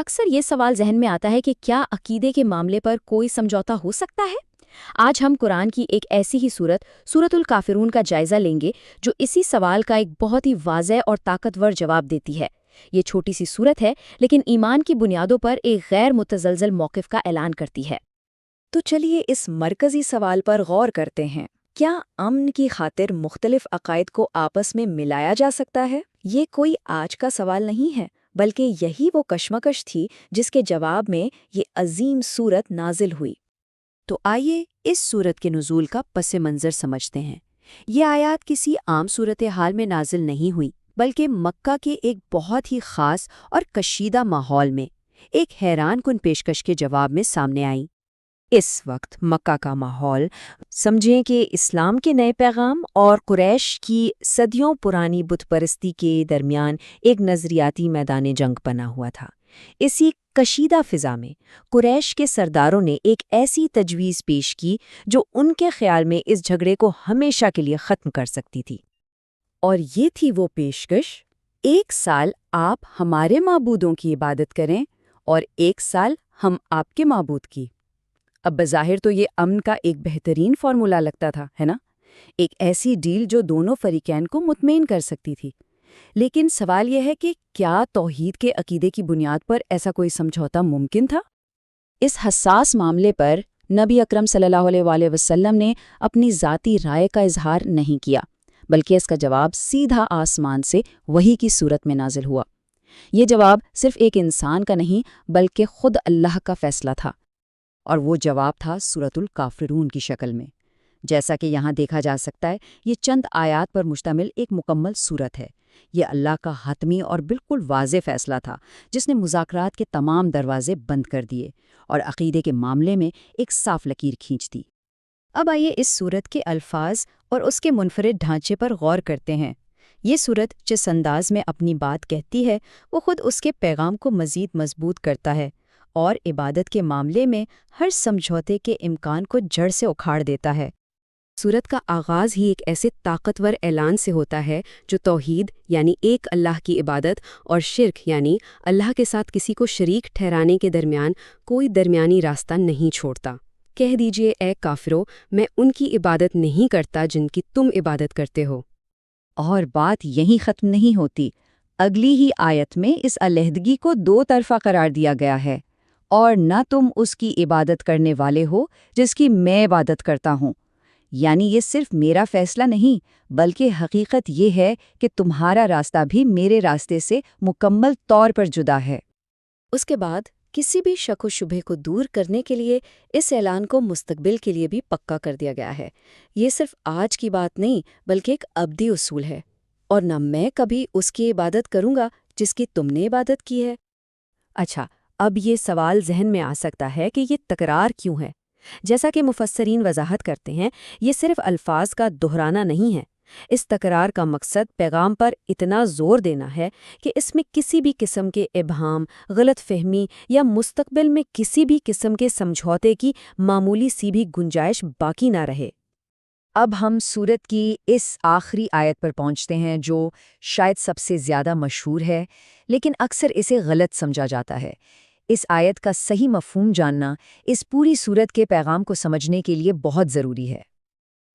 اکثر یہ سوال ذہن میں آتا ہے کہ کیا عقیدے کے معاملے پر کوئی سمجھوتا ہو سکتا ہے؟ آج ہم قرآن کی ایک ایسی ہی سورت الکافرون کا جائزہ لیں گے جو اسی سوال کا ایک بہت ہی واضح اور طاقتور جواب دیتی ہے۔ یہ چھوٹی سی سورت ہے لیکن ایمان کی بنیادوں پر ایک غیر متزلزل موقف کا اعلان کرتی ہے۔ تو چلیے اس مرکزی سوال پر غور کرتے ہیں۔ کیا امن کی خاطر مختلف عقائد کو آپس میں ملایا جا سکتا ہے؟ یہ کوئی آج کا سوال نہیں ہے، بلکہ یہی وہ کشمکش تھی جس کے جواب میں یہ عظیم سورت نازل ہوئی۔ تو آئیے اس سورت کے نزول کا پس منظر سمجھتے ہیں۔ یہ آیات کسی عام صورتحال میں نازل نہیں ہوئی، بلکہ مکہ کے ایک بہت ہی خاص اور کشیدہ ماحول میں ایک حیران کن پیشکش کے جواب میں سامنے آئیں۔ اس وقت مکہ کا ماحول سمجھیں کہ اسلام کے نئے پیغام اور قریش کی صدیوں پرانی بت پرستی کے درمیان ایک نظریاتی میدان جنگ بنا ہوا تھا۔ اسی کشیدہ فضا میں قریش کے سرداروں نے ایک ایسی تجویز پیش کی جو ان کے خیال میں اس جھگڑے کو ہمیشہ کے لیے ختم کر سکتی تھی، اور یہ تھی وہ پیشکش: 1 سال آپ ہمارے معبودوں کی عبادت کریں اور 1 سال ہم آپ کے معبود کی۔ اب بظاہر تو یہ امن کا ایک بہترین فارمولا لگتا تھا، ہے نا؟ ایک ایسی ڈیل جو دونوں فریقین کو مطمئن کر سکتی تھی۔ لیکن سوال یہ ہے کہ کیا توحید کے عقیدے کی بنیاد پر ایسا کوئی سمجھوتا ممکن تھا؟ اس حساس معاملے پر نبی اکرم صلی اللہ علیہ وسلم نے اپنی ذاتی رائے کا اظہار نہیں کیا، بلکہ اس کا جواب سیدھا آسمان سے وحی کی صورت میں نازل ہوا۔ یہ جواب صرف ایک انسان کا نہیں بلکہ خود اللہ کا فیصلہ تھا، اور وہ جواب تھا سورت الکافرون کی شکل میں۔ جیسا کہ یہاں دیکھا جا سکتا ہے، یہ چند آیات پر مشتمل ایک مکمل سورت ہے۔ یہ اللہ کا حتمی اور بالکل واضح فیصلہ تھا جس نے مذاکرات کے تمام دروازے بند کر دیے اور عقیدے کے معاملے میں ایک صاف لکیر کھینچ دی۔ اب آئیے اس سورت کے الفاظ اور اس کے منفرد ڈھانچے پر غور کرتے ہیں۔ یہ سورت جس انداز میں اپنی بات کہتی ہے، وہ خود اس کے پیغام کو مزید مضبوط کرتا ہے اور عبادت کے معاملے میں ہر سمجھوتے کے امکان کو جڑ سے اکھاڑ دیتا ہے۔ سورت کا آغاز ہی ایک ایسے طاقتور اعلان سے ہوتا ہے جو توحید یعنی ایک اللہ کی عبادت اور شرک یعنی اللہ کے ساتھ کسی کو شریک ٹھہرانے کے درمیان کوئی درمیانی راستہ نہیں چھوڑتا۔ کہہ دیجئے اے کافرو، میں ان کی عبادت نہیں کرتا جن کی تم عبادت کرتے ہو۔ اور بات یہیں ختم نہیں ہوتی۔ اگلی ہی آیت میں اس علیحدگی کو 2 طرفہ قرار دیا گیا ہے: اور نہ تم اس کی عبادت کرنے والے ہو جس کی میں عبادت کرتا ہوں۔ یعنی یہ صرف میرا فیصلہ نہیں، بلکہ حقیقت یہ ہے کہ تمہارا راستہ بھی میرے راستے سے مکمل طور پر جدا ہے۔ اس کے بعد کسی بھی شک و شبہ کو دور کرنے کے لیے اس اعلان کو مستقبل کے لیے بھی پکا کر دیا گیا ہے۔ یہ صرف آج کی بات نہیں بلکہ ایک ابدی اصول ہے۔ اور نہ میں کبھی اس کی عبادت کروں گا جس کی تم نے عبادت کی ہے۔ اچھا، اب یہ سوال ذہن میں آ سکتا ہے کہ یہ تکرار کیوں ہے؟ جیسا کہ مفسرین وضاحت کرتے ہیں، یہ صرف الفاظ کا دہرانا نہیں ہے۔ اس تکرار کا مقصد پیغام پر اتنا زور دینا ہے کہ اس میں کسی بھی قسم کے ابہام، غلط فہمی یا مستقبل میں کسی بھی قسم کے سمجھوتے کی معمولی سی بھی گنجائش باقی نہ رہے۔ اب ہم سورت کی اس آخری آیت پر پہنچتے ہیں جو شاید سب سے زیادہ مشہور ہے، لیکن اکثر اسے غلط سمجھا جاتا ہے۔ اس آیت کا صحیح مفہوم جاننا اس پوری سورت کے پیغام کو سمجھنے کے لیے بہت ضروری ہے۔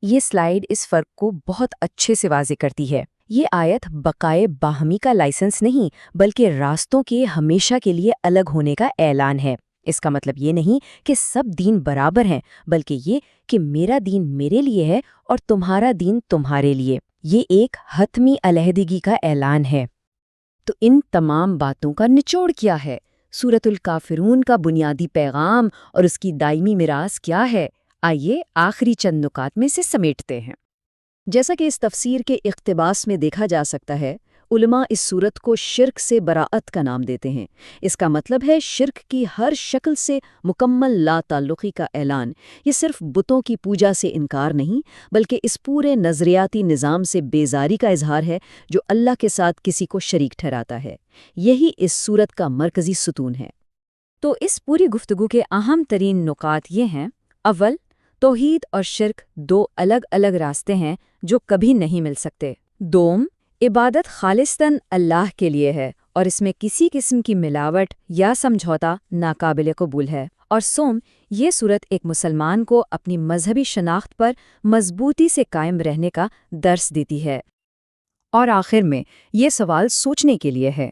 یہ سلائیڈ اس فرق کو بہت اچھے سے واضح کرتی ہے۔ یہ آیت بقائے باہمی کا لائسنس نہیں بلکہ راستوں کے ہمیشہ کے لیے الگ ہونے کا اعلان ہے۔ اس کا مطلب یہ نہیں کہ سب دین برابر ہیں، بلکہ یہ کہ میرا دین میرے لیے ہے اور تمہارا دین تمہارے لیے۔ یہ ایک حتمی علیحدگی کا اعلان ہے۔ تو ان تمام باتوں کا نچوڑ کیا ہے؟ سورت الکافرون کا بنیادی پیغام اور اس کی دائمی میراث کیا ہے؟ آئیے آخری چند نکات میں سے سمیٹتے ہیں۔ جیسا کہ اس تفسیر کے اقتباس میں دیکھا جا سکتا ہے، علماء اس سورت کو شرک سے براءت کا نام دیتے ہیں۔ اس کا مطلب ہے شرک کی ہر شکل سے مکمل لا تعلقی کا اعلان۔ یہ صرف بتوں کی پوجا سے انکار نہیں بلکہ اس پورے نظریاتی نظام سے بیزاری کا اظہار ہے جو اللہ کے ساتھ کسی کو شریک ٹھہراتا ہے۔ یہی اس سورت کا مرکزی ستون ہے۔ تو اس پوری گفتگو کے اہم ترین نکات یہ ہیں: اول، توحید اور شرک 2 الگ الگ راستے ہیں جو کبھی نہیں مل سکتے۔ دوم، عبادت خالصتاً اللہ کے لیے ہے اور اس میں کسی قسم کی ملاوٹ یا سمجھوتا ناقابل قبول ہے۔ اور سوم، یہ صورت ایک مسلمان کو اپنی مذہبی شناخت پر مضبوطی سے قائم رہنے کا درس دیتی ہے۔ اور آخر میں یہ سوال سوچنے کے لیے ہے،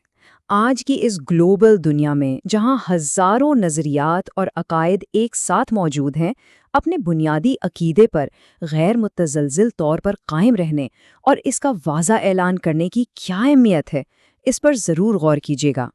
آج کی اس گلوبل دنیا میں جہاں ہزاروں نظریات اور عقائد ایک ساتھ موجود ہیں، اپنے بنیادی عقیدے پر غیر متزلزل طور پر قائم رہنے اور اس کا واضح اعلان کرنے کی کیا اہمیت ہے، اس پر ضرور غور کیجیے گا۔